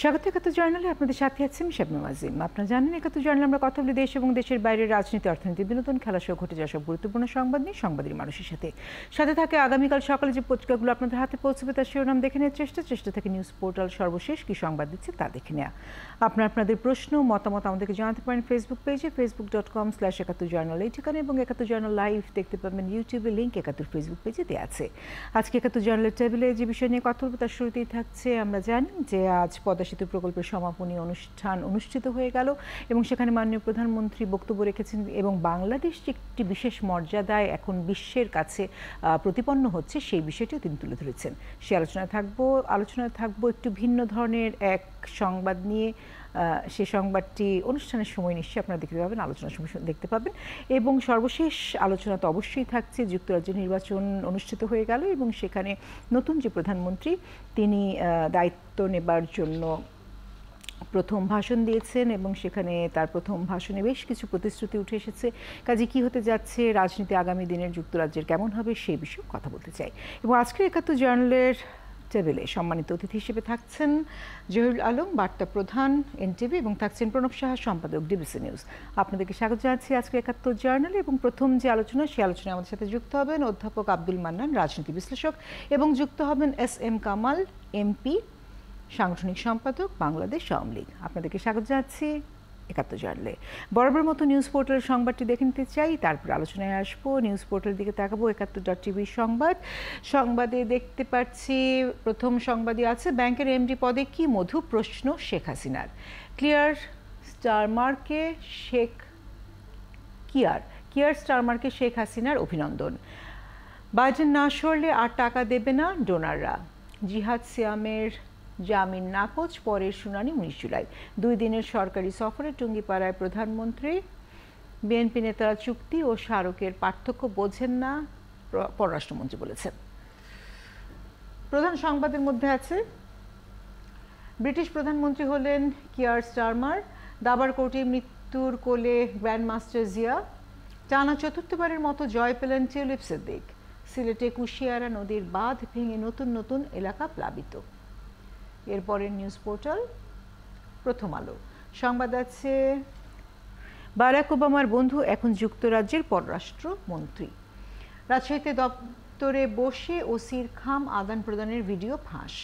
স্বাগত একাত্তর জার্নালে আপনাদের সাথে আছি আমি শাবনূর আজিম। আপনারা জানেন একাত্তর জার্নালে আমরা কথা বলি দেশ এবং দেশের বাইরের রাজনীতি, অর্থনীতি, বিনোদন, খেলাসহ ঘটে যাওয়া সব গুরুত্বপূর্ণ সংবাদ নিয়ে সংবাদের মানুষের সাথে থাকে আগামীকাল সকালে যে পত্রিকাগুলো আপনাদের হাতে পৌঁছবে তার শিরোনাম দেখে নেওয়ার চেষ্টা থেকে নিউজ পোর্টাল সর্বশেষ কি সংবাদ দিচ্ছে তা দেখে নেওয়া। আপনাদের প্রশ্ন মতামত আমাদেরকে জানাতে পারেন ফেসবুক পেজে facebook.com/71 জার্নাল এই ঠিকানা, এবং 71 জার্নাল লাইভ দেখতে পাবেন ইউটিউবে, লিঙ্ক 71 ফেসবুক পেজে দেওয়া আছে। আজকে 71 জার্নালের টেবিলে যে বিষয় নিয়ে কথা বলবো তার শুরুতেই থাকছে, আমরা জানি যে আজ পদ্মা সেতু প্রকল্পের সমাপনী অনুষ্ঠান অনুষ্ঠিত হয়ে গেল এবং সেখানে মাননীয় প্রধানমন্ত্রী বক্তব্য রেখেছেন এবং বাংলাদেশ যে একটি বিশেষ মর্যাদায় এখন বিশ্বের কাছে প্রতিপন্ন হচ্ছে সেই বিষয়টিও তিনি তুলে ধরেছেন। সে আলোচনায় থাকবো একটু ভিন্ন ধরনের এক সংবাদ নিয়ে। সে সংবাদটি অনুষ্ঠানের সময় নিশ্চয়ই আপনারা দেখতে পাবেন, আলোচনার সময় দেখতে পাবেন। এবং সর্বশেষ আলোচনা তো অবশ্যই থাকছে, যুক্তরাজ্যের নির্বাচন অনুষ্ঠিত হয়ে গেল এবং সেখানে নতুন যে প্রধানমন্ত্রী তিনি দায়িত্ব নেবার জন্য প্রথম ভাষণ দিয়েছেন এবং সেখানে তার প্রথম ভাষণে বেশ কিছু প্রতিশ্রুতি উঠে এসেছে। কাজে কি হতে যাচ্ছে, রাজনীতি আগামী দিনের যুক্তরাজ্যের কেমন হবে সেই বিষয়ে কথা বলতে চাই। এবং আজকের 71 জার্নালের টেবিলে সম্মানিত অতিথি হিসেবে থাকছেন জহিরুল আলম, বার্তা প্রধান এনটিভি, এবং থাকছেন প্রণব সাহা, সম্পাদক ডিবিসি নিউজ। আপনাদেরকে স্বাগত জানাচ্ছি আজকে 71 জার্নালে। এবং প্রথম যে আলোচনা, সেই আলোচনায় আমাদের সাথে যুক্ত হবেন অধ্যাপক আব্দুল মান্নান, রাজনীতি বিশ্লেষক, এবং যুক্ত হবেন SM কামাল, MP, সাংগঠনিক সম্পাদক, বাংলাদেশ আওয়ামী লীগ। আপনাদেরকে স্বাগত জানাচ্ছি 71 জার্নালে। বরাবর মতো নিউজ পোর্টালের সংবাদটি দেখে নিতে চাই, তারপর আলোচনায় আসবো। নিউজ পোর্টালের দিকে তাকাবো, 71.tv সংবাদে দেখতে পাচ্ছি প্রথম সংবাদই আছে, ব্যাংকের MD পদে কি মধু, প্রশ্ন শেখ হাসিনার। কিয়ার স্টারমারকে শেখ হাসিনার অভিনন্দন। বাজেট না সরলে আর টাকা দেবে না ডোনাররা। জিহাদ সিয়ামের জামিন নাকচ, পরের শুনানি 19 জুলাই। 2 দিনের সরকারি সফরে টুঙ্গিপাড়ায় প্রধানমন্ত্রী। বিএনপি নেতারা চুক্তি ও স্মারকের পার্থক্য বোঝেন না, পররাষ্ট্রমন্ত্রী বলেছেন। প্রধান সংবাদের মধ্যে আছে, ব্রিটিশ প্রধানমন্ত্রী হলেন কিয়ার স্টারমার। দাবার কোর্টে মৃত্যুর কোলে গ্র্যান্ডমাস্টার জিয়া। টানা চতুর্থবারের মতো জয় পেলেন টিউলিপ সিদ্দিক। সিলেটে কুশিয়ারা নদীর বাঁধ ভেঙে নতুন এলাকা প্লাবিত। এরপরের নিউজ পোর্টাল প্রথম আলো সংবাদ আছে, বারাক ওবামার বন্ধু এখন যুক্তরাজ্যের পররাষ্ট্রমন্ত্রী। রাজশাহীতে দপ্তরে বসে ওসির খাম আদান প্রদানের ভিডিও ফাঁস।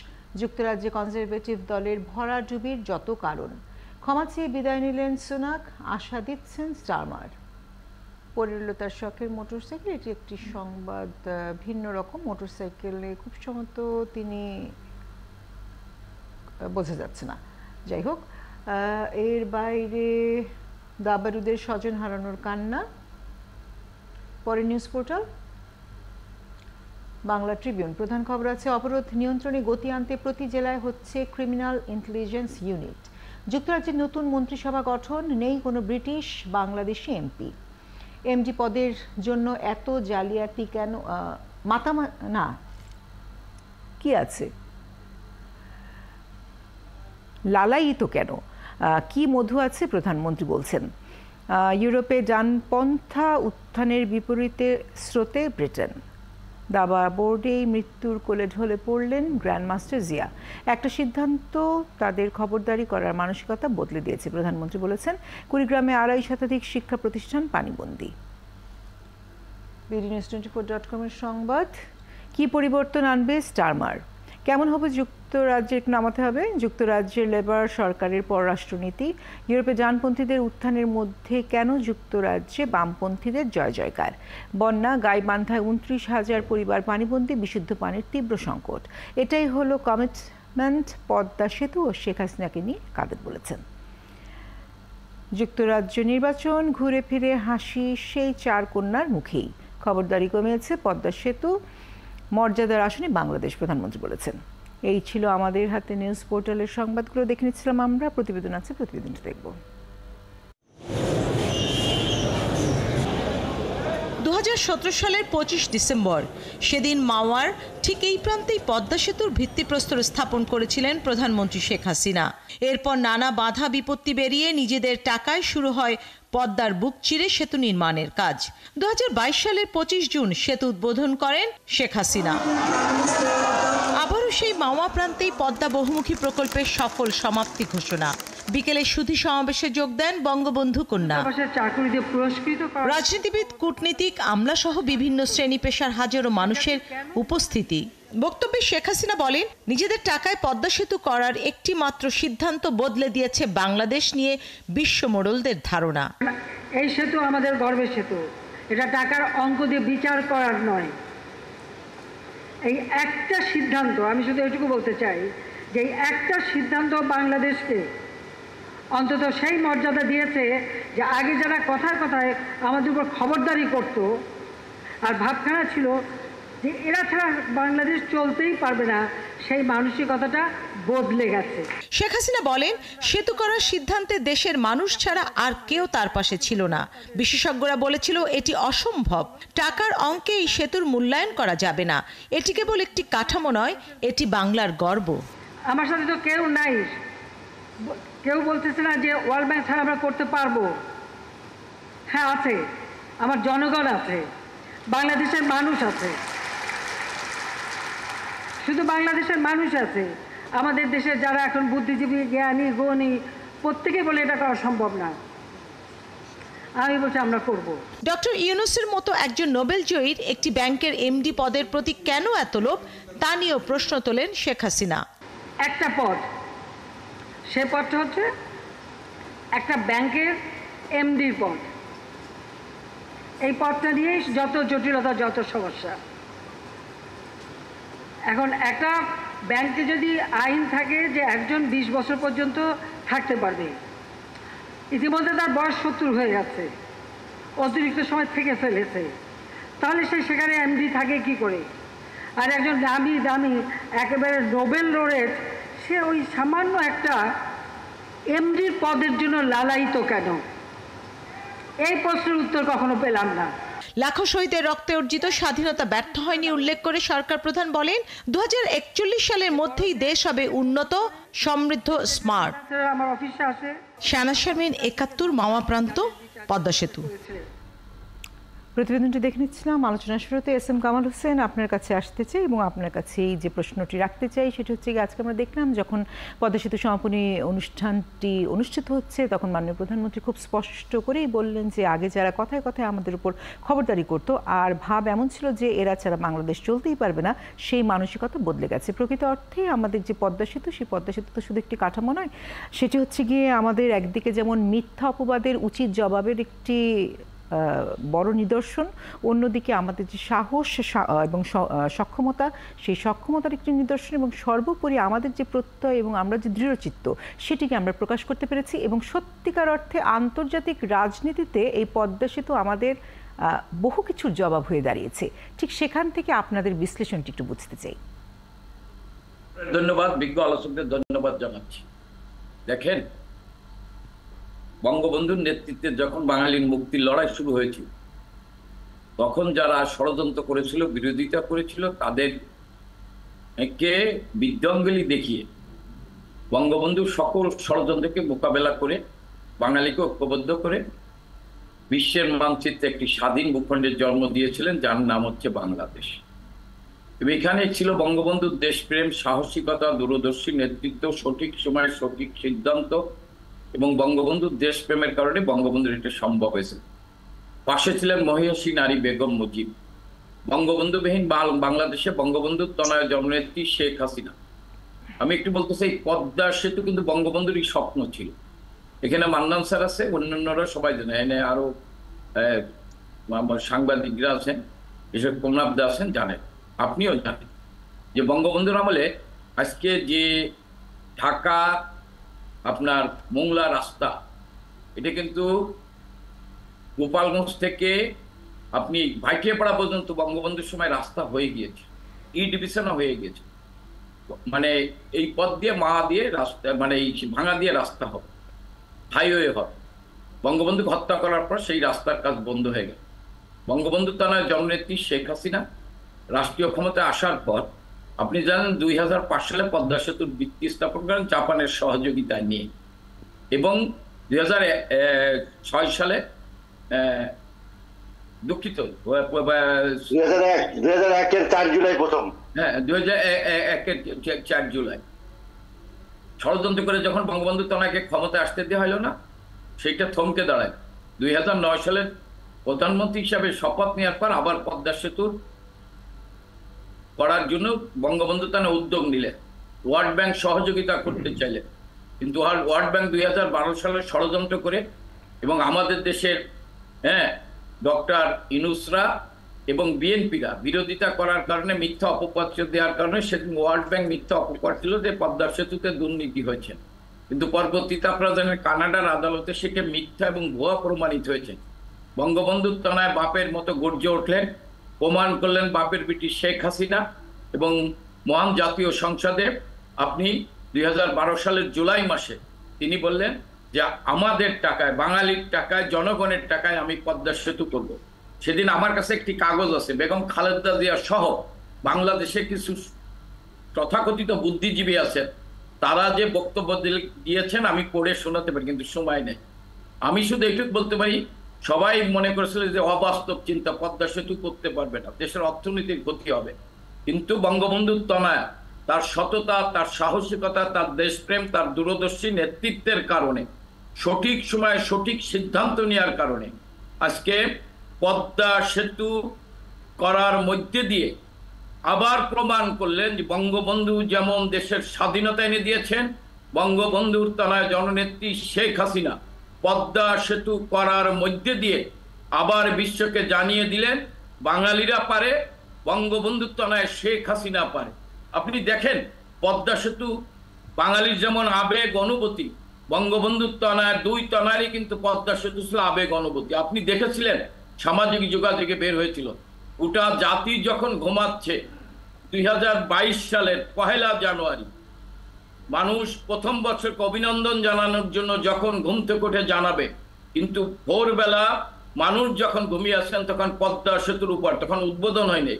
যুক্তরাজ্যে কনজারভেটিভ দলের ভরাডুবির যত কারণ। ক্ষমা চেয়ে বিদায় নিলেন সুনাক, আশা দিচ্ছেন স্টারমার। পরিল তার শখের মোটরসাইকেল, এটি একটি সংবাদ ভিন্ন রকম। মোটরসাইকেলে খুব সম্ভবত তিনি বোঝা যাচ্ছে না, যাই হোক। এর বাইরে দাবারুদের স্বজন হারানোর কান্না। পরে নিউজ পোর্টাল বাংলা ট্রিবিউন প্রধান খবর আছে, অবরোধ নিয়ন্ত্রণে গতি আনতে প্রতি জেলায় হচ্ছে ক্রিমিনাল ইন্টেলিজেন্স ইউনিট। যুক্তরাজ্যের নতুন মন্ত্রিসভা গঠন, নেই কোনো ব্রিটিশ বাংলাদেশি এমপি। MD পদের জন্য এত জালিয়াতি কেন, না কি আছে, লালায়িত কেন, কি মধু আছে, প্রধানমন্ত্রী বলছেন। ইউরোপে ডানপন্থা উত্থানের বিপরীতে স্রোতে ব্রিটেন। দাবা বোর্ডেই মৃত্যুর কোলে ঢলে পড়লেন গ্র্যান্ডমাস্টার জিয়া। একটা সিদ্ধান্ত তাদের খবরদারি করার মানসিকতা বদলে দিয়েছে, প্রধানমন্ত্রী বলেছেন। কুড়িগ্রামে 2.5 শতাধিক শিক্ষা প্রতিষ্ঠান পানিবন্দী। BDnews24.com এর সংবাদ, কি পরিবর্তন আনবে স্টারমার, কেমন হবে যুক্তরাজ্যের, নামাতে হবে যুক্তরাজ্যের লেবার সরকারের পররাষ্ট্রনীতি। ইউরোপে ডানপন্থীদের উত্থানের মধ্যে কেন যুক্তরাজ্যে বামপন্থীদের জয় জয়কার। বন্যা, গাইবান্ধায় 29,000 পরিবার পানিবন্দী, বিশুদ্ধ পানির তীব্র সংকট। এটাই হলো কমিটমেন্ট পদ্মা সেতু ও শেখ হাসিনাকে নিয়ে কাদের বলেছেন। যুক্তরাজ্য নির্বাচন ঘুরে ফিরে হাসি সেই 4 কন্যার মুখেই। খবরদারি কমিয়েছে পদ্মা সেতু, মর্যাদার আসনে বাংলাদেশ, প্রধানমন্ত্রী বলেছেন। এই ছিল আমাদের হাতে নিউজ পোর্টালের সংবাদগুলো, দেখে নিচ্ছিলাম আমরা। প্রতিবেদন আছে, প্রতিবেদনটা দেখব। 2017 সালের 25 ডিসেম্বর, সেদিন মাওয়ার ঠিক এই প্রান্তেই পদ্মা সেতুর ভিত্তিপ্রস্তর স্থাপন করেছিলেন প্রধানমন্ত্রী শেখ হাসিনা। এরপর নানা বাধা বিপত্তি বেরিয়ে নিজেদের টাকায় শুরু হয় পদ্মার বুক চিরে সেতু নির্মাণের কাজ। 2022 সালের 25 জুন সেতু উদ্বোধন করেন শেখ হাসিনা। আবারও আবারও সেই মাওয়া প্রান্তেই পদ্মা বহুমুখী প্রকল্পের সফল সমাপ্তি ঘোষণা। বিকেলে সুধী সমাবেশে যোগ দেন বঙ্গবন্ধু কন্যা। রাজনীতিবিদ, কূটনীতিক, আমলা সহ বিভিন্ন শ্রেণী পেশার হাজারো মানুষের উপস্থিতি। বক্তব্যে শেখ হাসিনা বলেন, নিজেদের টাকায় পদ্মা সেতু করার একটি মাত্র সিদ্ধান্ত বদলে দিয়েছে বাংলাদেশ নিয়ে বিশ্ব মোড়লদের ধারণা। এই সেতু আমাদের গর্বের সেতু, এটা টাকার অঙ্ক দিয়ে বিচার করার নয়। এই একটা সিদ্ধান্ত, আমি শুধু এটুকু বলতে চাই যে এই একটা সিদ্ধান্ত বাংলাদেশকে অন্তত সেই মর্যাদা দিয়েছে যে আগে যারা কথায় কথায় আমাদের উপর খবরদারি করত আর ভাবখানা ছিল যে এরা ছাড়া বাংলাদেশ চলতেই পারবে না, সেই মানসিকতাটা বদলে গেছে। শেখ হাসিনা বলেন, সেতু করার সিদ্ধান্তে দেশের মানুষ ছাড়া আর কেউ তার পাশে ছিল না। বিশেষজ্ঞরা বলেছিল এটি অসম্ভব, টাকার অঙ্কে এই সেতুর মূল্যায়ন করা যাবে না। এটি কেবল একটি কাঠামো নয়, এটি বাংলার গর্ব। আমার সাথে তো কেউ নাই, কেউ বলতেছে না যে ওয়ার্ল্ড ব্যাংক ছাড়া আমরা করতে পারবো। হ্যাঁ আছে, আমার জনগণ আছে, বাংলাদেশের মানুষ আছে। শুধু বাংলাদেশের মানুষ আছে, আমাদের দেশে যারা এখন বুদ্ধিজীবী, জ্ঞানী, গুণী, প্রত্যেকে বলে এটা করা সম্ভব না। আমি বলছি আমরা করব। ডক্টর ইউনূসের মতো একজন নোবেল জয়ীর একটি ব্যাংকের এমডি পদের প্রতি কেন এত লোভ, তা নিয়েও প্রশ্ন তোলেন শেখ হাসিনা। একটা পদ, সে পদটা হচ্ছে একটা ব্যাংকের এমডির পদ। এই পদটা নিয়েই যত জটিলতা, যত সমস্যা। এখন একটা ব্যাংকে যদি আইন থাকে যে একজন 20 বছর পর্যন্ত থাকতে পারবে, ইতিমধ্যে তার বয়স 70 হয়ে গেছে, অতিরিক্ত সময় থেকে ফেলেছে, তাহলে সে সেখানে এমডি থাকে কি করে? আর একজন দামি দামি একেবারে নোবেল লরেট, সে ওই সামান্য একটা এমডির পদের জন্য লালায়িত কেন? এই প্রশ্নের উত্তর কখনো পেলাম না। লাখো শহীদের রক্তে অর্জিত স্বাধীনতা ব্যর্থ হয়নি উল্লেখ করে সরকার প্রধান বলেন, 2041 সালের মধ্যেই দেশ হবে উন্নত, সমৃদ্ধ, স্মার্ট। আমার অফিসে আসে। শানা শারমিন, 71, মাওয়া প্রান্ত, পদ্মা সেতু। প্রতিবেদনটি দেখে নিচ্ছিলাম। আলোচনা শুরুতে এস এম কামাল হোসেন আপনার কাছে আসতে চাই এবং আপনার কাছে এই যে প্রশ্নটি রাখতে চাই সেটি হচ্ছে, আজকে আমরা দেখলাম যখন পদ্মা সেতু সমাপনী অনুষ্ঠানটি অনুষ্ঠিত হচ্ছে তখন মাননীয় প্রধানমন্ত্রী খুব স্পষ্ট করেই বললেন যে আগে যারা কথায় কথায় আমাদের উপর খবরদারি করতো আর ভাব এমন ছিল যে এরা ছাড়া বাংলাদেশ চলতেই পারবে না, সেই মানসিকতা বদলে গেছে। প্রকৃত অর্থে আমাদের যে পদ্মা সেতু, সেই পদ্মা সেতু তো শুধু একটি কাঠামো নয়, সেটি হচ্ছে গিয়ে আমাদের একদিকে যেমন মিথ্যা অপবাদের উচিত জবাবের একটি বড় নিদর্শন, অন্যদিকে আমাদের যে সাহস এবং সক্ষমতা, সেই সক্ষমতার একটি নিদর্শন, এবং সর্বোপরি আমাদের যে প্রত্যয় এবং আমরা যে দৃঢ়চিত্ত সেটিকে আমরা প্রকাশ করতে পেরেছি। এবং সত্যিকার অর্থে আন্তর্জাতিক রাজনীতিতে এই পদ্মা সেতু আমাদের বহু কিছুর জবাব হয়ে দাঁড়িয়েছে। ঠিক সেখান থেকে আপনাদের বিশ্লেষণটি একটু বুঝতে চাই। ধন্যবাদ, বিজ্ঞ আলোচকদের ধন্যবাদ জানাচ্ছি। দেখেন, বঙ্গবন্ধুর নেতৃত্বে যখন বাঙালির মুক্তির লড়াই শুরু হয়েছিল, তখন যারা ষড়যন্ত্র করেছিল, বিরোধিতা করেছিল, তাদেরকে বিদ্যাঙ্গলি দেখিয়ে বঙ্গবন্ধু সকল ষড়যন্ত্রকে মোকাবেলা করে বাঙালিকে ঐক্যবদ্ধ করে বিশ্বের মানচিত্রে একটি স্বাধীন ভূখণ্ডের জন্ম দিয়েছিলেন, যার নাম হচ্ছে বাংলাদেশ। এবং এখানে ছিল বঙ্গবন্ধুর দেশপ্রেম, সাহসিকতা, দূরদর্শী নেতৃত্ব, সঠিক সময়ে সঠিক সিদ্ধান্ত, এবং বঙ্গবন্ধুর দেশপ্রেমের কারণে বঙ্গবন্ধুর এটা সম্ভব হয়েছে। পাশে ছিলেন মহিষী নারী বেগম মুজিব। বঙ্গবন্ধুবিহীন বাংলাদেশে বঙ্গবন্ধুর তনয় জননেত্রী শেখ হাসিনা। আমি একটু বলতে চাই, পদ্মা সেতু কিন্তু বঙ্গবন্ধুরই স্বপ্ন ছিল। এখানে মান্নান স্যার আছে, অন্যান্যরা সবাই জানে, এখানে আরো সাংবাদিকরা আছেন, এসব কমলাবদা আছেন, জানেন, আপনিও জানেন যে বঙ্গবন্ধুর আমলে আজকে যে ঢাকা আপনার মোংলা রাস্তা, এটা কিন্তু গোপালগঞ্জ থেকে আপনি ভাইটিয়াপাড়া পর্যন্ত বঙ্গবন্ধুর সময় রাস্তা হয়ে গিয়েছে, ই ডিভিশনও হয়ে গিয়েছে। মানে এই পথ দিয়ে দিয়ে রাস্তা, মানে এই ভাঙা দিয়ে রাস্তা হবে, হাইওয়ে হবে। বঙ্গবন্ধু হত্যা করার পর সেই রাস্তার কাজ বন্ধ হয়ে গেল। বঙ্গবন্ধু তার জননেত্রী শেখ হাসিনা রাষ্ট্রীয় ক্ষমতায় আসার পর আপনি জানেন 2005 সালে পদ্মা সেতুর ভিত্তি স্থাপন করেন জাপানের সহযোগিতা নিয়ে, এবং 2006 সালে দুঃখিত 2001-এর 4 জুলাই প্রথম, হ্যাঁ, 2001-এর 4 জুলাই ষড়যন্ত্র করে যখন বঙ্গবন্ধু তনয়কে ক্ষমতায় আসতে দেওয়া হলো না, সেইটা থমকে দাঁড়ায়। 2009 সালের প্রধানমন্ত্রী হিসাবে শপথ নেওয়ার পর আবার পদ্মা সেতুর করার জন্য বঙ্গবন্ধু তনয় উদ্যোগ নিলেন, ওয়ার্ল্ড ব্যাংক সহযোগিতা করতে চাইলেন, কিন্তু ওয়ার্ল্ড ব্যাংক 2012 সালে ষড়যন্ত্র করে এবং আমাদের দেশের ডক্টর ইউনূসরা এবং বিএনপিরা বিরোধিতা করার কারণে, মিথ্যা অপপ্রচার দেওয়ার কারণে সেদিন ওয়ার্ল্ড ব্যাংক মিথ্যা অপপ্রচার ছিল যে পদ্মা সেতুতে দুর্নীতি হয়েছে, কিন্তু পরবর্তীতে আপনারা জানেন কানাডার আদালতে সেটা মিথ্যা এবং ভুয়া প্রমাণিত হয়েছে। বঙ্গবন্ধু তনয় বাপের মতো গর্জে উঠলেন, প্রমাণ করলেন বাপের বেটি শেখ হাসিনা, এবং মহান জাতীয় সংসদে আপনি 2012 সালের জুলাই মাসে তিনি বললেন যে আমাদের টাকায়, বাঙালির টাকায়, জনগণের টাকায় আমি পদ্মা সেতু করব। সেদিন আমার কাছে একটি কাগজ আছে, বেগম খালেদা জিয়া সহ বাংলাদেশে কিছু তথাকথিত বুদ্ধিজীবী আছেন, তারা যে বক্তব্য দিয়েছেন আমি পড়ে শোনাতে পারি, কিন্তু সময় নেই। আমি শুধু এইটুকু বলতে পারি, সবাই মনে করেছিল যে অবাস্তব চিন্তা, পদ্মা সেতু করতে পারবে না, দেশের অর্থনীতির ক্ষতি হবে, কিন্তু বঙ্গবন্ধু তনয় তার সততা, তার সাহসিকতা, তার দেশপ্রেম, তার দূরদর্শী নেতৃত্বের কারণে, সঠিক সময়ে সঠিক সিদ্ধান্ত নেওয়ার কারণে আজকে পদ্মা সেতু করার মধ্যে দিয়ে আবার প্রমাণ করলেন যে বঙ্গবন্ধু যেমন দেশের স্বাধীনতা এনে দিয়েছেন, বঙ্গবন্ধুর তনয় জননেত্রী শেখ হাসিনা পদ্মা সেতু করার মধ্যে দিয়ে আবার বিশ্বকে জানিয়ে দিলেন বাঙালিরা পারে, বঙ্গবন্ধুর তনয় শেখ হাসিনা পারে। আপনি দেখেন পদ্মা সেতু বাঙালির যেমন আবেগ অনুভূতি, বঙ্গবন্ধুর তনয়, দুই তনয়েরই কিন্তু পদ্মা সেতু ছিল আবেগ অনুভূতি। আপনি দেখেছিলেন সামাজিক যোগাযোগে বের হয়েছিল, গোটা জাতি যখন ঘুমাচ্ছে 2022 সালের 1 জানুয়ারি মানুষ প্রথম বছরকে অভিনন্দন জানানোর জন্য যখন ঘুম থেকে উঠে জানাবে, কিন্তু ভোরবেলা মানুষ যখন ঘুমিয়ে আসছেন তখন পদ্মা সেতুর উপর, তখন উদ্বোধন হয়নি,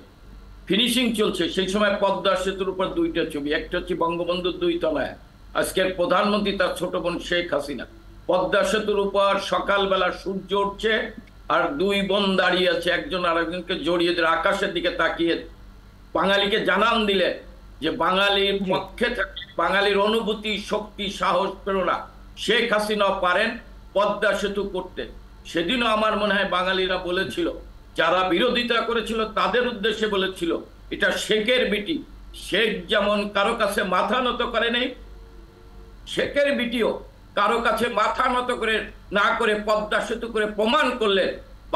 ফিনিশিং চলছে, সেই সময় পদ্মা সেতুর উপর 2টা ছবি, একটা হচ্ছে বঙ্গবন্ধুর 2 তনয়, আজকের প্রধানমন্ত্রী তার ছোট বোন শেখ হাসিনা। পদ্মা সেতুর উপর সকালবেলা সূর্য উঠছে আর 2 বোন দাঁড়িয়ে আছে, একজন আরেকজনকে জড়িয়ে ধরে আকাশের দিকে তাকিয়ে বাঙালিকে জানান দিলে যে বাঙালির পক্ষে থাকে, বাঙালির অনুভূতি, শক্তি, সাহস, প্রেরণা শেখ হাসিনা পারেন পদ্মা সেতু করতে। সেদিনও আমার মনে হয় বাঙালিরা বলেছিল, যারা বিরোধিতা করেছিল তাদের উদ্দেশ্যে বলেছিল, এটা শেখের বিটি, শেখ যেমন কারো কাছে মাথা নত করে নেই, শেখের বিটিও কারো কাছে মাথা নত করে না করে পদ্মা সেতু করে প্রমাণ করলে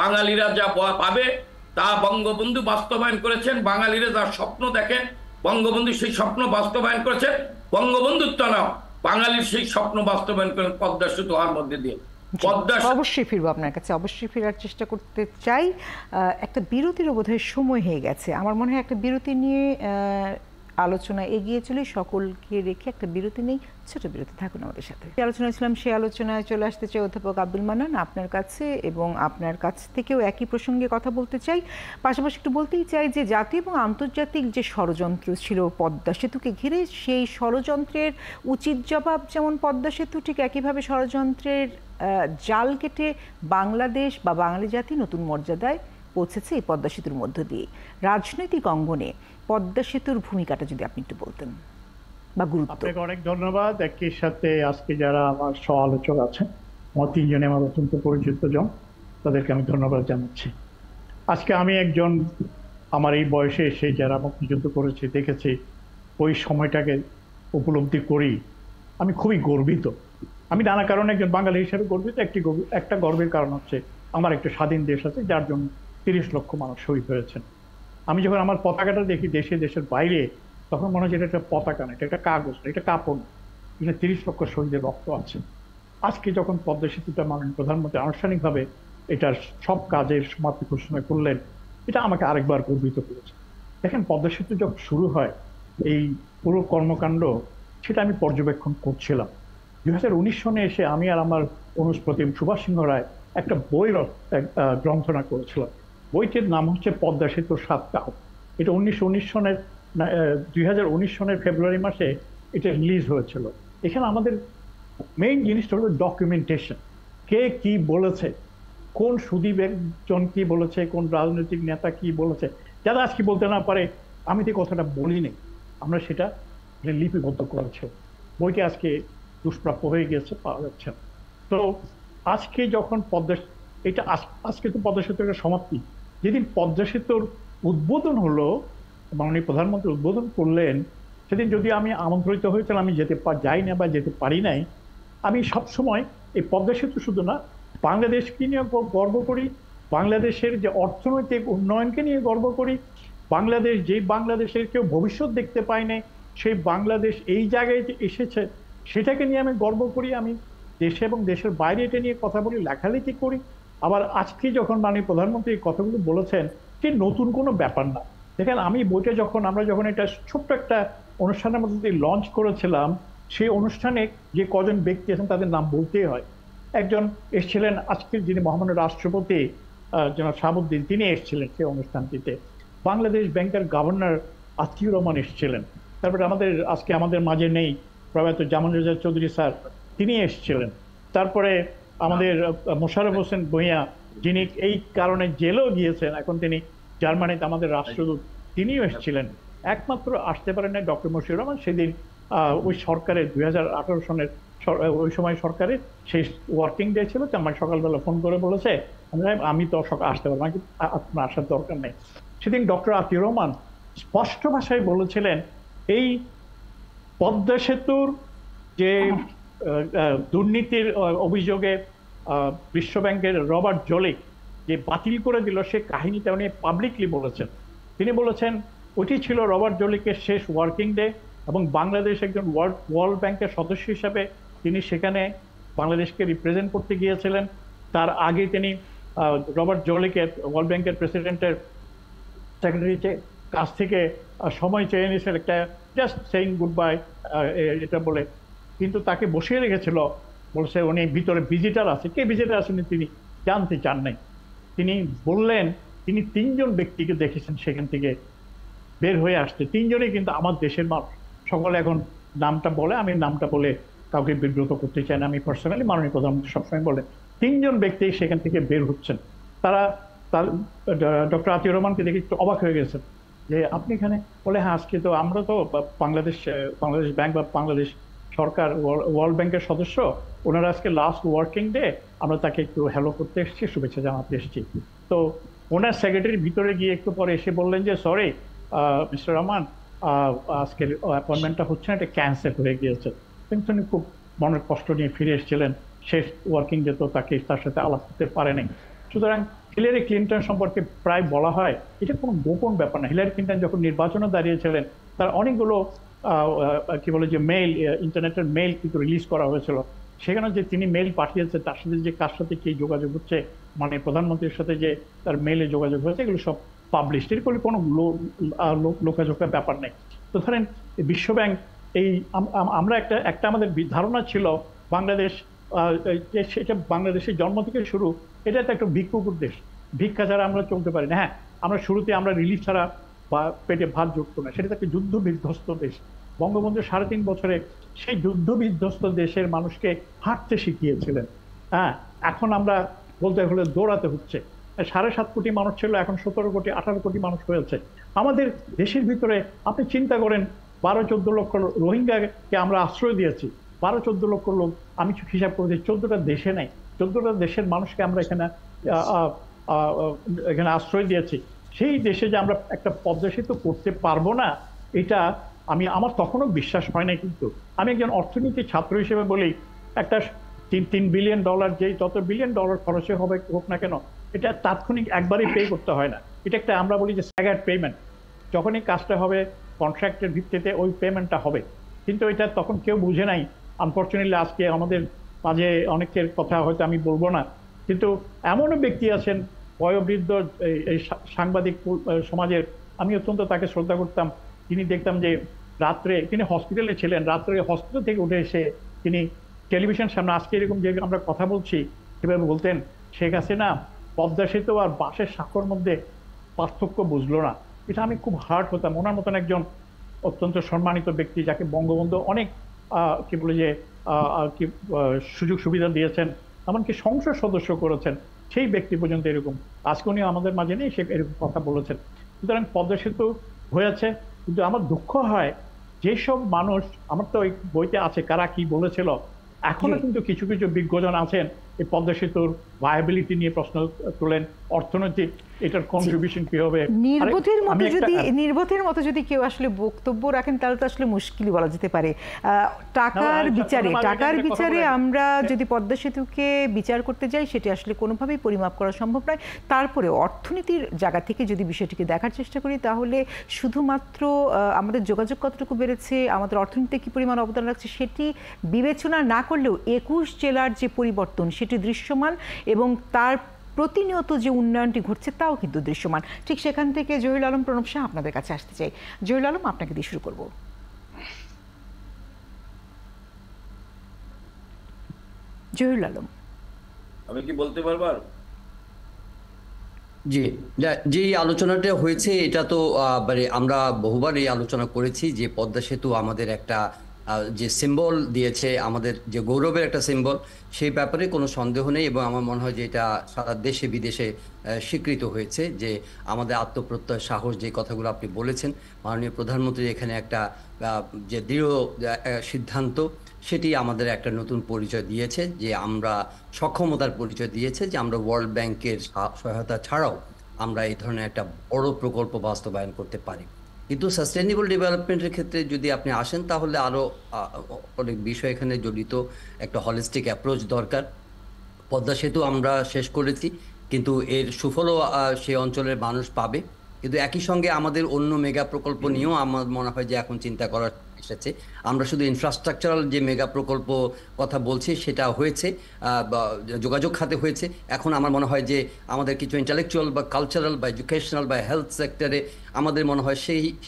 বাঙালিরা যা পাবে তা বঙ্গবন্ধু বাস্তবায়ন করেছেন। বাঙালিরা যা স্বপ্ন দেখেন বঙ্গবন্ধু সেই স্বপ্ন বাস্তবায়ন করেছেন, বঙ্গবন্ধুর তনয় বাঙালির সেই স্বপ্ন বাস্তবায়ন করেন পদ্মা সেতু হওয়ার মধ্যে দিয়ে। অবশ্যই ফিরবো আপনার কাছে, অবশ্যই ফেরার চেষ্টা করতে চাই। একটা বিরতির বোধহয় সময় হয়ে গেছে, আমার মনে হয় একটা বিরতি নিয়ে আলোচনা এগিয়ে চলে, সকলকে রেখে একটা বিরতি নেই, ছোট বিরতি, থাকুন আমাদের সাথে। আলোচনা ছিলাম, সেই আলোচনায় চলে আসতে চাই অধ্যাপক আব্দুল মান্নান আপনার কাছে, এবং আপনার কাছ থেকেও একই প্রসঙ্গে কথা বলতে চাই। পাশাপাশি একটু বলতেই চাই যে জাতীয় এবং আন্তর্জাতিক যে ষড়যন্ত্র ছিল পদ্মা সেতুকে ঘিরে, সেই ষড়যন্ত্রের উচিত জবাব যেমন পদ্মা সেতু, ঠিক একইভাবে ষড়যন্ত্রের জাল কেটে বাংলাদেশ বা বাঙালি জাতি নতুন মর্যাদায় পৌঁছেছে এই পদ্মা সেতুর মধ্য দিয়ে। রাজনৈতিক অঙ্গনে পদ্মা সেতুর ভূমিকাটা যদি আপনি একটু বলতেন বা গুরুত্ব। আপনাকে অনেক ধন্যবাদ। একই সাথে আজকে যারা আমার সহ আলোচক আছেন, আমার 3 জনে আমার অত্যন্ত পরিচিত জন, তাদেরকে আমি ধন্যবাদ জানাচ্ছি। আজকে আমি একজন, আমার এই বয়সে এসে যারা মুক্তিযুদ্ধ করেছে, দেখেছি, ওই সময়টাকে উপলব্ধি করি, আমি খুবই গর্বিত। আমি নানা কারণে একজন বাঙালি হিসেবে গর্বিত। একটা গর্বের কারণ হচ্ছে আমার একটা স্বাধীন দেশ আছে, যার জন্য 30 লক্ষ মানুষ শহীদ হয়েছেন। আমি যখন আমার পতাকাটা দেখি দেশে, দেশের বাইরে, তখন মনে হয় এটা একটা পতাকা না, এটা একটা কাগজ, এটা কাপড়, এখানে 30 লক্ষ শহীদের রক্ত আছে। আজকে যখন পদ্মা সেতুটা মাননীয় প্রধানমন্ত্রী আনুষ্ঠানিকভাবে এটার সব কাজের সমাপ্তি ঘোষণা করলেন, এটা আমাকে আরেকবার গর্বিত করেছে। দেখেন, পদ্মা সেতু যখন শুরু হয়, এই পুরো কর্মকাণ্ড সেটা আমি পর্যবেক্ষণ করছিলাম। 2019 সনে এসে আমি আর আমার অনুজ প্রতিম সুভাষ সিংহ রায় একটা বই গ্রন্থনা করেছিলাম। বইটির নাম হচ্ছে পদ্মা সেতুর 7 কাল। এটা 2019 সনের ফেব্রুয়ারি মাসে এটা রিলিজ হয়েছিল। এখানে আমাদের মেইন জিনিসটা হলো ডকুমেন্টেশন, কে কি বলেছে, কোন সুদী একজন কি বলেছে, কোন রাজনৈতিক নেতা কি বলেছে, যারা আজকে বলতে না পারে আমি তো কথাটা বলিনি, আমরা সেটা লিপিবদ্ধ করেছে, বইটি আজকে দুষ্প্রাপ্য হয়ে গেছে, পাওয়া যাচ্ছে না। তো আজকে যখন এটা আজকে তো পদ্মা সেতুর একটা সমাপ্তি, যেদিন পদ্মা সেতুর উদ্বোধন হলো, মাননীয় প্রধানমন্ত্রী উদ্বোধন করলেন, সেদিন যদি আমি আমন্ত্রিত হয়েছিলাম, আমি যাই না বা যেতে পারি নাই। আমি সবসময় এই পদ্মা সেতু শুধু না, বাংলাদেশকে নিয়ে গর্ব করি, বাংলাদেশের যে অর্থনৈতিক উন্নয়নকে নিয়ে গর্ব করি, বাংলাদেশ যেই বাংলাদেশের কেউ ভবিষ্যৎ দেখতে পায় নাই, সেই বাংলাদেশ এই জায়গায় যে এসেছে সেটাকে নিয়ে আমি গর্ব করি। আমি দেশে এবং দেশের বাইরে এটা নিয়ে কথা বলি, লেখালেখি করি। আবার আজকে যখন মাননীয় প্রধানমন্ত্রী এই কথাগুলো বলেছেন, যে নতুন কোনো ব্যাপার না। দেখেন, আমি বইটা আমরা যখন এটা ছোট্ট একটা অনুষ্ঠানের মধ্যে দিয়ে লঞ্চ করেছিলাম, সেই অনুষ্ঠানে যে কজন ব্যক্তি আছেন তাদের নাম বলতেই হয়। একজন এসেছিলেন আজকের যিনি মহামান্য রাষ্ট্রপতি জনাব শাহাবুদ্দিন, তিনি এসেছিলেন সেই অনুষ্ঠানটিতে। বাংলাদেশ ব্যাংকের গভর্নর আতিউর রহমান এসেছিলেন। তারপরে আজকে আমাদের মাঝে নেই প্রয়াত জামান রেজা চৌধুরী স্যার, তিনি এসেছিলেন। তারপরে আমাদের মোশাররফ হোসেন ভূঁইয়া, যিনি এই কারণে জেলেও গিয়েছেন, এখন তিনি জার্মানিতে আমাদের রাষ্ট্রদূত, তিনিও এসেছিলেন। একমাত্র আসতে পারেন না ডক্টর মশিউর রহমান। সেদিন ওই সরকারের 2018 সনের ওই সময় সরকারের সেই ওয়ার্কিং ডে ছিল, তো আমার সকালবেলা ফোন করে বলেছে আমি তো আসতে পারবো না, আপনার আসার দরকার নেই। সেদিন ডক্টর আতিউর রহমান স্পষ্ট ভাষায় বলেছিলেন, এই পদ্মা সেতুর যে দুর্নীতির অভিযোগে বিশ্বব্যাংকের রবার্ট জলিক যে বাতিল করে দিল, সে কাহিনীটা উনি পাবলিকলি বলেছেন। তিনি বলেছেন ওটি ছিল রবার্ট জলিকের শেষ ওয়ার্কিং ডে, এবং বাংলাদেশ একজন ওয়ার্ল্ড ব্যাংকের সদস্য হিসাবে তিনি সেখানে বাংলাদেশকে রিপ্রেজেন্ট করতে গিয়েছিলেন। তার আগে তিনি রবার্ট জলিকের, ওয়ার্ল্ড ব্যাংকের প্রেসিডেন্টের সেক্রেটারির কাছ থেকে সময় চেয়ে নিয়েছেন, একটা জাস্ট সেইং গুড বাই এটা বলে, কিন্তু তাকে বসিয়ে রেখেছিল। বলছে উনি ভিতরে ভিজিটার আছে, কে ভিজিটার আছেন তিনি জানতে চান নাই। তিনি বললেন তিনি 3 জন ব্যক্তিকে দেখেছেন সেখান থেকে বের হয়ে আসতে। 3 জনই কিন্তু আমার দেশের মানুষ। সকলে এখন নামটা বলে, আমি নামটা বলে কাউকে বিব্রত করতে চাই না। আমি পার্সোনালি মাননীয় প্রধানমন্ত্রী সবসময় বলেন 3 জন ব্যক্তি সেখান থেকে বের হচ্ছেন। তারা ডক্টর আতিউর রহমানকে দেখে একটু অবাক হয়ে গেছেন যে আপনি এখানে। বলে হ্যাঁ, আজকে তো আমরা তো বাংলাদেশ ব্যাংক বা বাংলাদেশ সরকার ওয়ার্ল্ড ব্যাংকের সদস্য, ওনারা আজকে লাস্ট ওয়ার্কিং ডে, আমরা তাকে একটু হ্যালো করতে এসেছি, শুভেচ্ছা জানাতে এসেছি। তো ওনার সেক্রেটারির ভিতরে গিয়ে একটু পরে এসে বললেন যে সরি মিস্টার রহমান, আজকের অ্যাপয়েন্টমেন্টটা হচ্ছে না, এটা ক্যান্সেল হয়ে গিয়েছে। কিন্তু উনি খুব মনের কষ্ট নিয়ে ফিরে এসেছিলেন, শেষ ওয়ার্কিং ডে তো তার সাথে আলাপ করতে পারেনি। সুতরাং হিলারি ক্লিন্টন সম্পর্কে প্রায় বলা হয় এটা কোনো গোপন ব্যাপার না। হিলারি ক্লিন্টন যখন নির্বাচনে দাঁড়িয়েছিলেন, তার অনেকগুলো কি বলে যে মেইল, ইন্টারনেটের মেইল কিন্তু রিলিজ করা হয়েছিল। সেখানে যে তিনি মেইল পাঠিয়েছেন, তার সাথে যে কার সাথে কি যোগাযোগ হচ্ছে, মানে প্রধানমন্ত্রীর সাথে যে তার মেইলে যোগাযোগ হয়েছে, এগুলো সব পাবলিশ। এর ফলে কোনো লোকাজোকার ব্যাপার নেই। তো ধরেন বিশ্বব্যাংক, এই আমরা একটা আমাদের ধারণা ছিল বাংলাদেশ, সেটা বাংলাদেশের জন্ম থেকে শুরু, এটা তো একটা ভিক্ষুকুর দেশ, ভিক্ষা ছাড়া আমরা চলতে পারি না। হ্যাঁ, আমরা শুরুতে আমরা রিলিফ ছাড়া বা পেটে ভাত জুটতো না, সেটা একটা যুদ্ধ বিধ্বস্ত দেশ। বঙ্গবন্ধু 3.5 বছরে সেই যুদ্ধ বিধ্বস্ত দেশের মানুষকে হাঁটতে শিখিয়েছিলেন। হ্যাঁ, এখন আমরা বলতে হলে দৌড়াতে হচ্ছে। 7.5 কোটি মানুষ ছিল, এখন 17 কোটি 18 কোটি মানুষ হয়েছে আমাদের দেশের ভিতরে। আপনি চিন্তা করেন, 12-14 লক্ষ রোহিঙ্গাকে আমরা আশ্রয় দিয়েছি। 12-14 লক্ষ লোক, আমি হিসাব করেছি 14টা দেশে নেই, 14টা দেশের মানুষকে আমরা এখানে আশ্রয় দিয়েছি। সেই দেশে যে আমরা একটা পদ্মা সেতু করতে পারবো না, এটা আমার তখনও বিশ্বাস হয় না। কিন্তু আমি একজন অর্থনীতি ছাত্র হিসেবে বলি, একটা $3 বিলিয়ন যেই তত বিলিয়ন ডলার খরচে হোক না কেন, এটা তাৎক্ষণিক একবারই পে করতে হয় না। এটা একটা আমরা বলি যে স্ট্যাগার্ড পেমেন্ট। যখনই কাজটা হবে কন্ট্রাক্টের ভিত্তিতে ওই পেমেন্টটা হবে, কিন্তু এটা তখন কেউ বুঝে নাই। আনফর্চুনেটলি আজকে আমাদের মাঝে অনেকের কথা হয়তো আমি বলবো না, কিন্তু এমনও ব্যক্তি আছেন বয়োবৃদ্ধ এই সাংবাদিক সমাজের, আমি অত্যন্ত তাকে শ্রদ্ধা করতাম। তিনি দেখতাম যে রাত্রে, তিনি হসপিটালে ছিলেন, রাত্রে হসপিটাল থেকে উঠে এসে তিনি টেলিভিশন সামনে, আজকে এরকম যে আমরা কথা বলছি সেভাবে বলতেন, শেখ হাসিনা পদ্মা সেতু আর বাঁশের সাঁকোর মধ্যে পার্থক্য বুঝলো না। এটা আমি খুব হার্ট হতাম। ওনার মতন একজন অত্যন্ত সম্মানিত ব্যক্তি, যাকে বঙ্গবন্ধু অনেক কি বলে যে সুযোগ সুবিধা দিয়েছেন, এমনকি সংসদ সদস্য করেছেন, সেই ব্যক্তি পর্যন্ত এরকম আজকে উনি আমাদের মাঝে নেই, সে এরকম কথা বলেছেন। সুতরাং পদ্মা সেতু হয়েছে। কিন্তু আমার দুঃখ হয় যেসব মানুষ, আমার তো ওই বইতে আছে কারা কি বলেছিল, এখনো কিন্তু কিছু কিছু বিজ্ঞজন আছেন এই পদ্মা সেতুর ভায়াবিলিটি নিয়ে প্রশ্ন তোলেন, অর্থনৈতিক এটার কন্ট্রিবিউশন কি হবে। নির্বোধের মতো যদি কেউ আসলে বক্তব্য রাখেন তাহলে তো আসলে মুশকিলই বলা যেতে পারে। টাকার বিচারে আমরা যদি পদ্মা সেতুকে বিচার করতে যাই সেটি আসলে কোনোভাবেই পরিমাপ করা সম্ভব নয়। তারপরে অর্থনীতির জায়গা থেকে যদি বিষয়টিকে দেখার চেষ্টা করি তাহলে শুধুমাত্র আমাদের যোগাযোগ কতটুকু বেড়েছে, আমাদের অর্থনীতিতে কী পরিমাণ অবদান রাখছে সেটি বিবেচনা না করলেও 21 জেলার যে পরিবর্তন সেটি দৃশ্যমান এবং তার প্রতিনিয়ত যে উন্নয়নটি ঘটছে তাও কিন্তু দৃশ্যমান। ঠিক সেখান থেকে জহিরুল আলম, প্রণব শাহ আপনাদের কাছে আসতে চাই। জহিরুল আলম, আপনাকে দিয়ে শুরু করব। জহিরুল আলম, আমি কি বলতে পারবার? জি, যে আলোচনাটা হয়েছে এটা তো মানে আমরা বহুবার এই আলোচনা করেছি যে পদ্মা সেতু আমাদের একটা যে সিম্বল দিয়েছে, আমাদের যে গৌরবের একটা সিম্বল, সেই ব্যাপারে কোনো সন্দেহ নেই। এবং আমার মনে হয় যে এটা সারা দেশে বিদেশে স্বীকৃত হয়েছে যে আমাদের আত্মপ্রত্যয়, সাহস, যে কথাগুলো আপনি বলেছেন, মাননীয় প্রধানমন্ত্রী এখানে একটা যে দৃঢ় সিদ্ধান্ত, সেটি আমাদের একটা নতুন পরিচয় দিয়েছে, যে আমরা সক্ষমতার পরিচয় দিয়েছে যে আমরা ওয়ার্ল্ড ব্যাংকের সহায়তা ছাড়াও আমরা এই ধরনের একটা বড় প্রকল্প বাস্তবায়ন করতে পারি। কিন্তু সাস্টেইনেবল ডেভেলপমেন্টের ক্ষেত্রে যদি আপনি আসেন তাহলে আরও অনেক বিষয় এখানে জড়িত। একটা হলিস্টিক অ্যাপ্রোচ দরকার। পদ্মা সেতু আমরা শেষ করেছি, কিন্তু এর সুফলও সেই অঞ্চলের মানুষ পাবে। কিন্তু একই সঙ্গে আমাদের অন্য মেগা প্রকল্প নিয়েও আমার মনে হয় যে এখন চিন্তা করার এসেছে। আমরা শুধু ইনফ্রাস্ট্রাকচারাল যে মেগা প্রকল্প কথা বলছি সেটা হয়েছে, যোগাযোগ খাতে হয়েছে। এখন আমার মনে হয় যে আমাদের কিছু ইন্টেলেকচুয়াল বা কালচারাল বা এডুকেশনাল বা হেলথ সেক্টরে আমাদের মনে হয়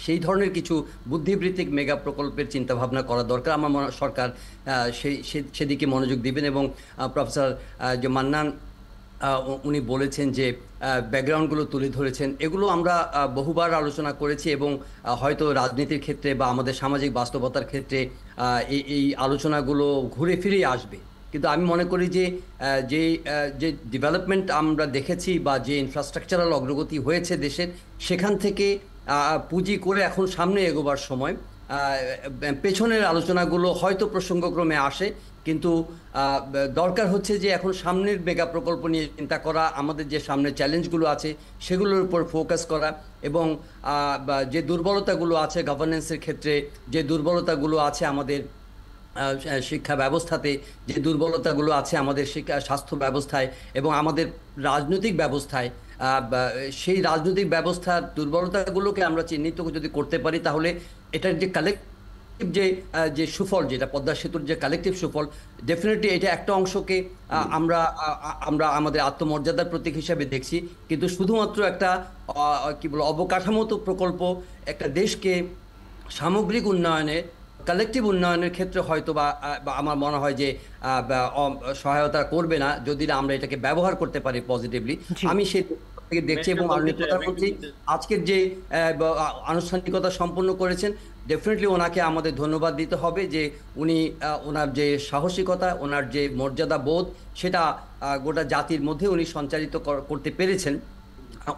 সেই ধরনের কিছু বুদ্ধিবৃত্তিক মেগা প্রকল্পের চিন্তাভাবনা করা দরকার। আমার মনে হয় সরকার সেদিকে মনোযোগ দিবেন। এবং প্রফেসর যে মান্নান উনি বলেছেন যে ব্যাকগ্রাউন্ডগুলো তুলে ধরেছেন, এগুলো আমরা বহুবার আলোচনা করেছি এবং হয়তো রাজনীতির ক্ষেত্রে বা আমাদের সামাজিক বাস্তবতার ক্ষেত্রে এই আলোচনাগুলো ঘুরে ফিরে আসবে। কিন্তু আমি মনে করি যে যে ডেভেলপমেন্ট আমরা দেখেছি বা যে ইনফ্রাস্ট্রাকচারাল অগ্রগতি হয়েছে দেশের, সেখান থেকে পুঁজি করে এখন সামনে এগোবার সময় পেছনের আলোচনাগুলো হয়তো প্রসঙ্গক্রমে আসে, কিন্তু দরকার হচ্ছে যে এখন সামনের মেগা প্রকল্প নিয়ে চিন্তা করা, আমাদের যে সামনের চ্যালেঞ্জগুলো আছে সেগুলোর উপর ফোকাস করা, এবং যে দুর্বলতাগুলো আছে গভর্নেন্সের ক্ষেত্রে, যে দুর্বলতাগুলো আছে আমাদের শিক্ষা ব্যবস্থাতে, যে দুর্বলতাগুলো আছে আমাদের স্বাস্থ্য ব্যবস্থায় এবং আমাদের রাজনৈতিক ব্যবস্থায়, সেই রাজনৈতিক ব্যবস্থার দুর্বলতাগুলোকে আমরা চিহ্নিত যদি করতে পারি তাহলে এটার যে কালেকটিভ যে সুফল, যেটা পদ্মা সেতুর যে কালেকটিভ সুফল, ডেফিনেটলি এটা একটা অংশকে আমরা আমাদের আত্মমর্যাদার প্রতীক হিসাবে দেখছি। কিন্তু শুধুমাত্র একটা কি বলবো অবকাঠামোগত প্রকল্প একটা দেশকে সামগ্রিক উন্নয়নে, কালেকটিভ উন্নয়নের ক্ষেত্রে হয়তো বা আমার মনে হয় যে সহায়তা করবে না যদি না আমরা এটাকে ব্যবহার করতে পারি পজিটিভলি। আমি সেই থেকে দেখছি। এবং মাননীয় প্রধানমন্ত্রী আজকের যে আনুষ্ঠানিকতা সম্পন্ন করেছেন, ডেফিনেটলি ওনাকে আমাদের ধন্যবাদ দিতে হবে যে উনি ওনার যে সাহসিকতা, ওনার যে মর্যাদা বোধ, সেটা গোটা জাতির মধ্যে উনি সঞ্চারিত করতে পেরেছেন।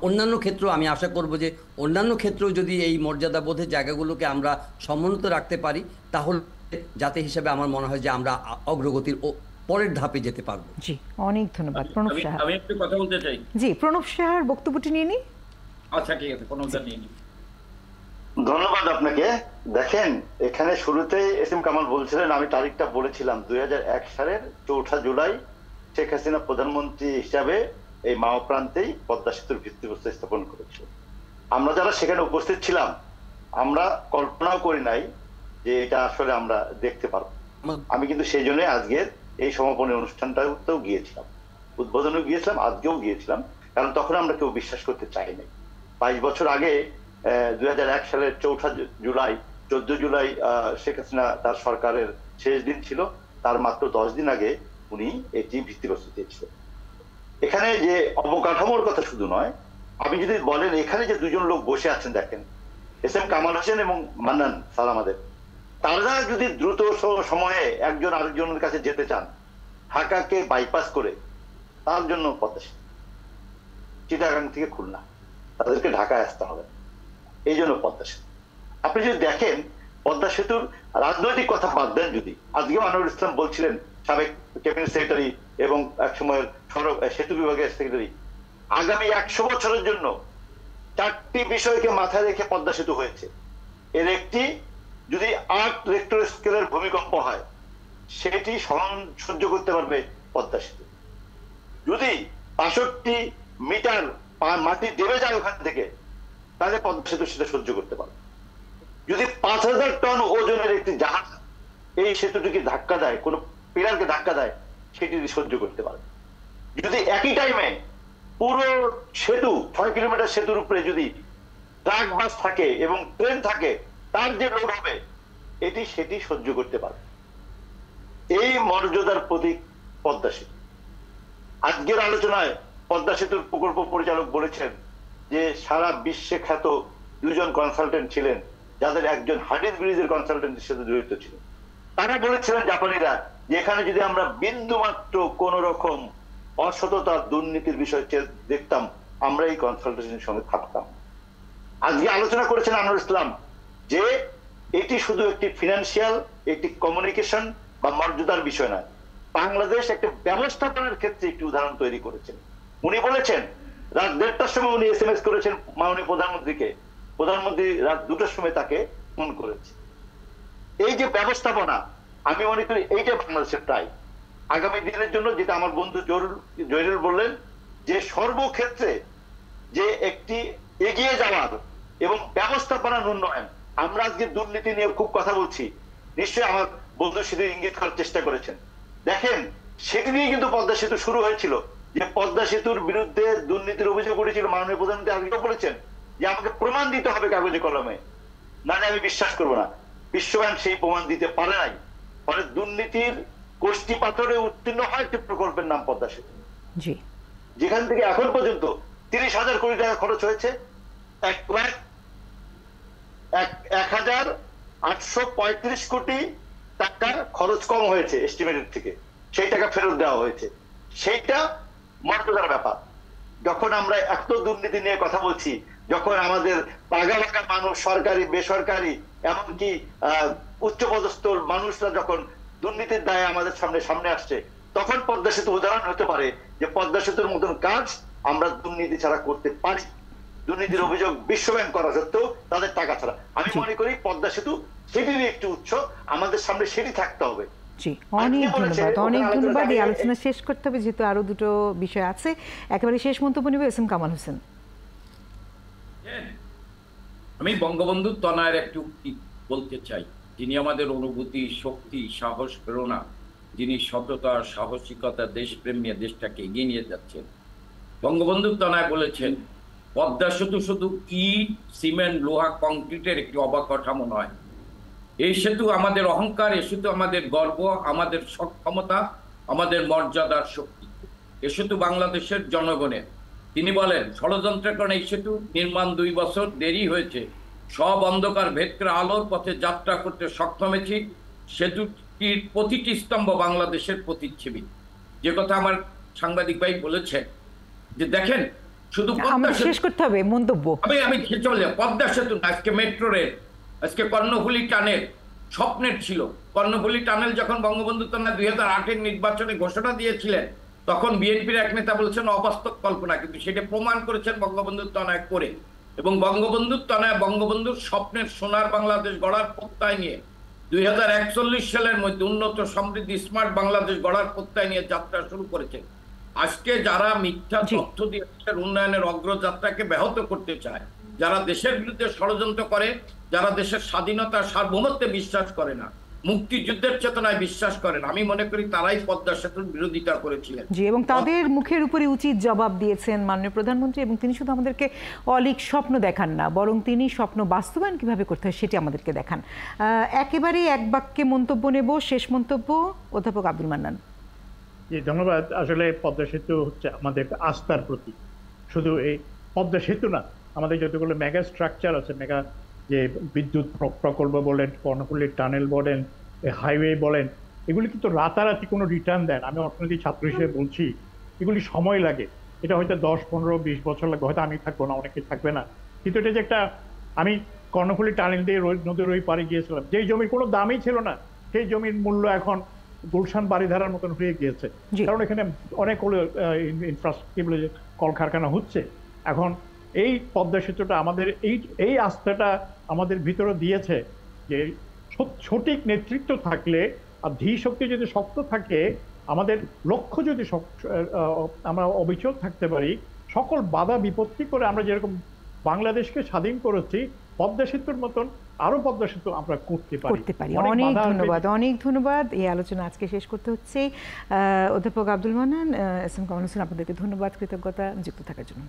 অন্যান্য ক্ষেত্রেও আমি আশা করব যে অন্যান্য ক্ষেত্রেও যদি এই মর্যাদাবোধের জায়গাগুলোকে আমরা সমুন্নত রাখতে পারি তাহলে জাতি হিসেবে আমার মনে হয় যে আমরা অগ্রগতির পরের ধাপে যেতে পারবো। জি, অনেক ধন্যবাদ। প্রণব শাহ, আমি একটু কথা বলতে চাই। জি, প্রণব শাহর বক্তব্যটি নিয়ে নি। আচ্ছা, ঠিক আছে, প্রণবদা নিয়ে নি। ধন্যবাদ আপনাকে। দেখেন, এখানে শুরুতেই এসএম কামাল বলছিলেন, আমি তারিখটা বলেছিলাম 2001 সালের 4 জুলাই শেখ হাসিনা প্রধানমন্ত্রী হিসাবে এই মাও প্রান্তেই পদ্মা সেতুর ভিত্তিপ্রস্তর স্থাপন করেছিল। আমরা যারা সেখানে উপস্থিত ছিলাম আমরা কল্পনাও করি নাই যে এটা আসলে আমরা দেখতে পারবো। আমি কিন্তু সেই জন্য আজকের এই সমাপনী অনুষ্ঠানটাতেও গিয়েছিলাম, উদ্বোধনেও গিয়েছিলাম, আজকেও গিয়েছিলাম, কারণ তখন আমরা কেউ বিশ্বাস করতে চাই নাই। 22 বছর আগে 2001 সালের 4 জুলাই 14 জুলাই শেখ হাসিনা তার সরকারের শেষ দিন ছিল, তার মাত্র 10 দিন আগে উনি এটি ভিত্তিপ্রস্তর দিয়েছিলেন। এখানে যে অবকাঠামোর কথা শুধু নয়, আপনি যদি বলেন এখানে যে দুজন লোক বসে আছেন, দেখেন এসএম কামাল হোসেন এবং মান্নান স্যার, আমাদের তারা যদি দ্রুত সময়ে একজন আরেকজনের কাছে যেতে চান, ঢাকাকে বাইপাস করে, তার জন্য পদ্মা সেতু, চিটাগাং থেকে খুলনা, তাদেরকে ঢাকায় আসতে হবে। এই জন্য পদ্মা সেতু। আপনি যদি দেখেন পদ্মা সেতুর রাজনৈতিক কথা বাদ দেন, যদি আজকে আনোয়ারুল ইসলাম বলছিলেন, সাবেক ক্যাবিনেট সেক্রেটারি এবং একসময়ের সেতু বিভাগের সেক্রেটারি, আগামী 100 বছরের জন্য 4টি বিষয়কে মাথায় রেখে পদ্মা সেতু হয়েছে। এর একটি, যদি 8 রিক্টার স্কেলের ভূমিকম্প হয় সেটি সহ্য করতে পারবে পদ্মা সেতু। যদি 65 মিটার মাটি দেবে যায় ওখান থেকে, তাহলে পদ্মা সেতু সেটা সহ্য করতে পারবে। যদি 5000 টন ওজনের একটি জাহাজ এই সেতুটিকে ধাক্কা দেয়, কোনো পিলারকে ধাক্কা দেয়, সেটি সহ্য করতে পারবে। যদি একই টাইমে পুরো সেতু 6 কিলোমিটার সেতুর উপরে যদি ট্রাক বাস থাকে এবং ট্রেন থাকে, তার যে লোড হবে সেটি সহ্য করতে পারবে। এই মর্যাদার প্রতীক পদ্মা সেতু। আজকের আলোচনায় পদ্মা সেতুর প্রকল্প পরিচালক বলেছেন যে সারা বিশ্বে খ্যাত 2 জন কনসালটেন্ট ছিলেন, যাদের একজন হার্ডিঞ্জ ব্রিজের কনসালটেন্টের সাথে জড়িত ছিলেন। তারা বলেছিলেন জাপানিরা যে এখানে যদি আমরা বিন্দু মাত্র কোন রকম অসততা দুর্নীতির বিষয় দেখতাম, আমরা এই কনসালটেন্সির সঙ্গে থাকতাম। আজকে আলোচনা করেছেন আনোয়ার ইসলাম যে এটি শুধু একটি ফিনান্সিয়াল, একটি কমিউনিকেশন বা মর্যাদার বিষয় নয়, বাংলাদেশ একটা ব্যবস্থাপনার ক্ষেত্রে একটি উদাহরণ তৈরি করেছেন। উনি বলেছেন রাত 1:30টার সময় উনি SMS করেছেন মাননীয় প্রধানমন্ত্রীকে, প্রধানমন্ত্রী রাত 2টার সময় তাকে ফোন করেছে। এই যে ব্যবস্থাপনা, আমি মনে করি এইটা বাংলাদেশের প্রায় আগামী দিনের জন্য, যেটা আমার বন্ধু জহিরুল বললেন, যে সর্বক্ষেত্রে যে একটি এগিয়ে যাওয়ার এবং ব্যবস্থাপনার উন্নয়ন। আমরা আজকে দুর্নীতি নিয়ে খুব কথা বলছি, নিশ্চয়ই আমার বন্ধু সেটি ইঙ্গিত করার চেষ্টা করেছেন। দেখেন, সেটি নিয়ে কিন্তু পদ্মা সেতু শুরু হয়েছিল, যে পদ্মা সেতুর বিরুদ্ধে দুর্নীতির অভিযোগ উঠেছিল। মাননীয় প্রধানমন্ত্রী আগেও বলেছেন যে আমাকে প্রমাণ দিতে হবে কাগজে কলমে, নাহলে আমি বিশ্বাস করবো না। বিশ্বব্যাংক সেই প্রমাণ দিতে পারে নাই, ফলে দুর্নীতির কোষ্ঠী পাথরে উত্তীর্ণ হয় একটি প্রকল্পের নাম পদ্মা সেতু, যেখান থেকে এখন পর্যন্ত 30,000 কোটি টাকা খরচ হয়েছে। 1,835 কোটি টাকা খরচ কম হয়েছে এস্টিমেটের থেকে, সেই টাকা ফেরত দেওয়া হয়েছে। সেইটা মর্যাদার ব্যাপার। যখন আমরা এত দুর্নীতি নিয়ে কথা বলছি, যখন আমাদের পাগা লাগা মানুষ, সরকারি বেসরকারি এমনকি উচ্চপদস্থ মানুষরা যখন দুর্নীতির দায়ে আমাদের সামনে আসছে, তখন পদ্মা সেতু উদাহরণ হতে পারে যে পদ্মা সেতুর মতন কাজ আমরা দুর্নীতি ছাড়া করতে পারি। দুর্নীতির অভিযোগ বিশ্বব্যাংক করা সত্ত্বেও তাদের টাকা ছাড়া। আমি মনে করি পদ্মা সেতু সেটিরই একটি উৎস, আমাদের সামনে সেটি থাকতে হবে। জি, অনেক ধন্যবাদ। এই আলোচনা শেষ করতে হবে, যেহেতু আরো দুটো বিষয় আছে। একেবারে শেষ মন্তব্য নেব এস এম কামাল হোসেন। আমি বঙ্গবন্ধু তনয়ের একটু বলতে চাই, যিনি আমাদের অনুভূতি, শক্তি, সাহস, প্রেরণা, যিনি সততা, সাহসিকতা, দেশপ্রেম নিয়ে দেশটাকে এগিয়ে নিয়ে যাচ্ছেন। বঙ্গবন্ধু তনয় বলেছেন, পদ্মা সেতু শুধু ইট, সিমেন্ট, লোহা, কংক্রিটের একটি অবকাঠামো নয়। এই সেতু আমাদের অহংকার, এই সেতু আমাদের গর্ব, আমাদের সক্ষমতা, আমাদের মর্যাদার শক্তি। এ সেতু বাংলাদেশের জনগণের। তিনি বলেন, ষড়যন্ত্রের কারণে এই সেতু নির্মাণ 2 বছর দেরি হয়েছে। সব অন্ধকার ভেদ করে আলোর পথে যাত্রা করতে সক্ষম হয়েছি। সেতুটির প্রতিটি স্তম্ভ বাংলাদেশের প্রতিচ্ছবি। যে কথা আমার সাংবাদিক ভাই বলেছেন, যে দেখেন শুধু শেষ করতে হবে মন্তব্য। আমি চলে পদ্মা সেতু, আজকে মেট্রো রেল, আজকে কর্ণফুলী টানেল স্বপ্নের ছিল। কর্ণফুলী টানেল যখন বঙ্গবন্ধু তনয় 2008-এর নির্বাচনে ঘোষণা দিয়েছিলেন, তখন বিএনপির এক নেতা বলেছেন অবাস্তব কল্পনা, কিন্তু সেটা প্রমাণ করেছেন বঙ্গবন্ধু তনয় করে। এবং বঙ্গবন্ধু তনয় বঙ্গবন্ধুর স্বপ্নের সোনার বাংলাদেশ গড়ার প্রত্যয় নিয়ে 2041 সালের মধ্যে উন্নত, সমৃদ্ধি, স্মার্ট বাংলাদেশ গড়ার প্রত্যয় নিয়ে যাত্রা শুরু করেছে। আজকে যারা মিথ্যা তথ্য দিয়ে দেশের উন্নয়নের অগ্রযাত্রাকে ব্যাহত করতে চায়, যারা দেশের বিরুদ্ধে ষড়যন্ত্র করে, যারা দেশের স্বাধীনতা, সার্বভৌমত্বে বিশ্বাস করে না, মুক্তিযুদ্ধের চেতনায় বিশ্বাস করেন, আমি মনে করি তারাই পদ্মা সেতুর বিরোধিতা করেছিলেন। জি, এবং তাদের মুখের উপরে উচিত জবাব দিয়েছেন মাননীয় প্রধানমন্ত্রী। এবং তিনি শুধু আমাদেরকে অলিক স্বপ্ন দেখান না, বরং তিনি স্বপ্ন বাস্তবায়ন কিভাবে করতে হয় সেটি আমাদেরকে দেখান। একেবারে এক বাক্যে মন্তব্য নেব, শেষ মন্তব্য অধ্যাপক আব্দুল মান্নান। জি, ধন্যবাদ। আসলে পদ্মা সেতু হচ্ছে আমাদের আস্থার প্রতীক। শুধু এই পদ্মা সেতু না, আমাদের যতগুলো মেগা স্ট্রাকচার আছে, মেগা যে বিদ্যুৎ প্রকল্প বলেন, কর্ণফুলী টানেল বলেন, হাইওয়ে বলেন, এগুলি কিন্তু রাতারাতি কোনো রিটার্ন দেন। আমি অর্থনীতি ছাত্র হিসেবে বলছি, এগুলি সময় লাগে। এটা হয়তো 10, 15, 20 বছর লাগবে, হয়তো আমি থাকবো না, অনেকে থাকবে না, কিন্তু এটা যে একটা আমি কর্ণফুলী টানেল দিয়ে নদীর ওই পাড়ে গিয়েছিলাম, যেই জমির কোনো দামই ছিল না সেই জমির মূল্য এখন গুলশান বাড়িধারার মতন হয়ে গিয়েছে, কারণ এখানে অনেকগুলো ইনফ্রাস্ট্রাকচার কলকারখানা হচ্ছে। এখন এই পদ্মা সেতুটা আমাদের এই আস্থাটা আমাদের ভিতরে দিয়েছে যে সঠিক নেতৃত্ব থাকলে আর ধী শক্তি যদি শক্ত থাকে, আমাদের লক্ষ্য যদি আমরা অবিচল থাকতে পারি, সকল বাধা বিপত্তি করে আমরা যেরকম বাংলাদেশকে স্বাধীন করেছি, পদ্মা সেতুর মতন আরো পদ্মা সেতু আমরা করতে পারি। অনেক ধন্যবাদ। এই আলোচনা আজকে শেষ করতে হচ্ছে। অধ্যাপক আব্দুল মান্নান, এস এম কামাল হোসেন, আপনাদেরকে ধন্যবাদ, কৃতজ্ঞতা যুক্ত থাকার জন্য।